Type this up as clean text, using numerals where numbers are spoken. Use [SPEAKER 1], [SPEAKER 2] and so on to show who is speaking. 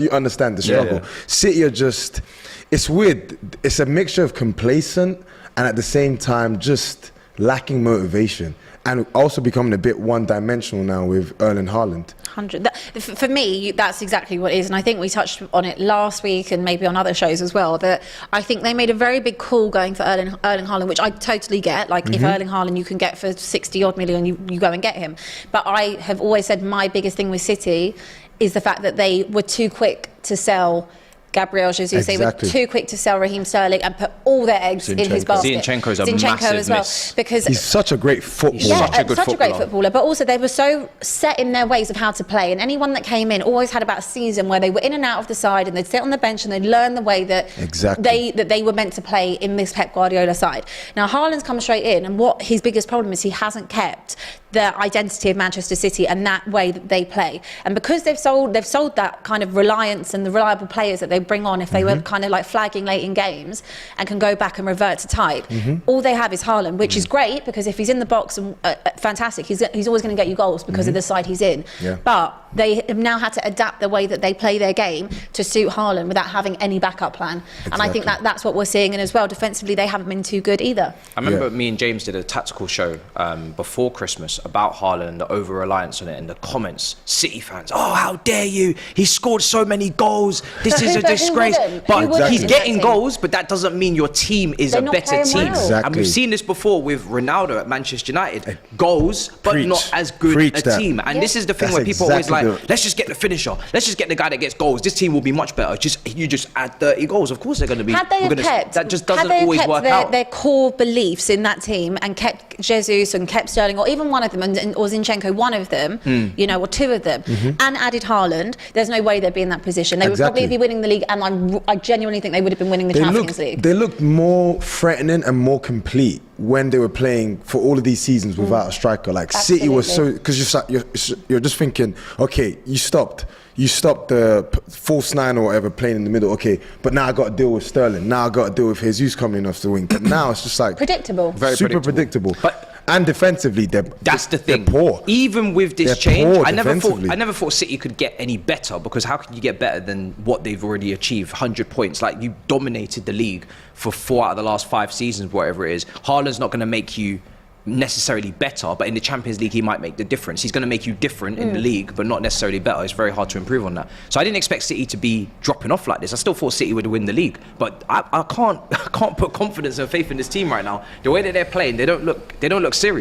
[SPEAKER 1] You understand the struggle.
[SPEAKER 2] Yeah.
[SPEAKER 1] City are just, it's weird. It's a mixture of complacent and at the same time just lacking motivation, and also becoming a bit one-dimensional now with Erling Haaland.
[SPEAKER 3] 100. For me, that's exactly what it is, and I think we touched on it last week and maybe on other shows as well, that I think they made a very big call going for Erling Haaland, which I totally get. Like, if Erling Haaland you can get for 60 odd million, you go and get him. But I have always said my biggest thing with City is the fact that they were too quick to sell Gabriel Jesus.
[SPEAKER 1] Exactly.
[SPEAKER 3] They were too quick to sell Raheem Sterling and put all their eggs in his basket.
[SPEAKER 2] Zinchenko's a massive
[SPEAKER 3] as well,
[SPEAKER 2] miss.
[SPEAKER 3] because
[SPEAKER 1] He's such a great footballer.
[SPEAKER 3] yeah, such a great footballer. But also they were so set in their ways of how to play, and anyone that came in always had about a season where they were in and out of the side, and they'd sit on the bench and they'd learn the way that they were meant to play in this Pep Guardiola side. Now Haaland's come straight in, and what his biggest problem is, he hasn't kept the identity of Manchester City and that way that they play. And because they've sold that kind of reliance and the reliable players that they bring on if they were kind of like flagging late in games and can go back and revert to type, all they have is Haaland, which is great because if he's in the box, and fantastic, he's always going to get you goals because of the side he's in.
[SPEAKER 1] Yeah.
[SPEAKER 3] But they have now had to adapt the way that they play their game to suit Haaland without having any backup plan.
[SPEAKER 1] Exactly.
[SPEAKER 3] And I think that's what we're seeing. And as well, defensively, they haven't been too good either.
[SPEAKER 2] I remember me and James did a tactical show before Christmas about Haaland, the over-reliance on it, and the comments, City fans, oh, how dare you, he scored so many goals, this is a disgrace. But he's getting goals, but that doesn't mean your team is a better team.
[SPEAKER 3] Well.
[SPEAKER 1] Exactly.
[SPEAKER 2] And we've seen this before with Ronaldo at Manchester United. Goals, but not as good a team. And this is the thing where people always like, let's just get the finisher, let's just get the guy that gets goals, this team will be much better. You just add 30 goals, of course they're going to be. That just doesn't always work out.
[SPEAKER 3] Their core beliefs in that team and kept Jesus and kept Sterling, or even one of them, or Zinchenko, one of them, or two of them, and added Haaland, there's no way they'd be in that position. They would probably be winning the league, and I genuinely think they would have been winning the Champions League.
[SPEAKER 1] They looked more threatening and more complete when they were playing for all of these seasons without a striker. Like City was so, because you're just thinking, okay, you stopped the false nine or whatever playing in the middle, okay, but now I got to deal with Sterling, now I got to deal with Jesus coming off the wing. But now it's just like
[SPEAKER 3] predictable,
[SPEAKER 1] very super predictable. And defensively,
[SPEAKER 2] that's the thing.
[SPEAKER 1] They're poor.
[SPEAKER 2] Even with this change, I never thought City could get any better, because how can you get better than what they've already achieved? 100 points. Like, you dominated the league for 4 out of the last 5 seasons, whatever it is. Haaland's not going to make you necessarily better, but in the Champions League he might make the difference. He's going to make you different in the league, but not necessarily better. It's very hard to improve on that. So I didn't expect City to be dropping off like this. I still thought City would win the league, but I can't put confidence and faith in this team right now. The way that they're playing, they don't look serious.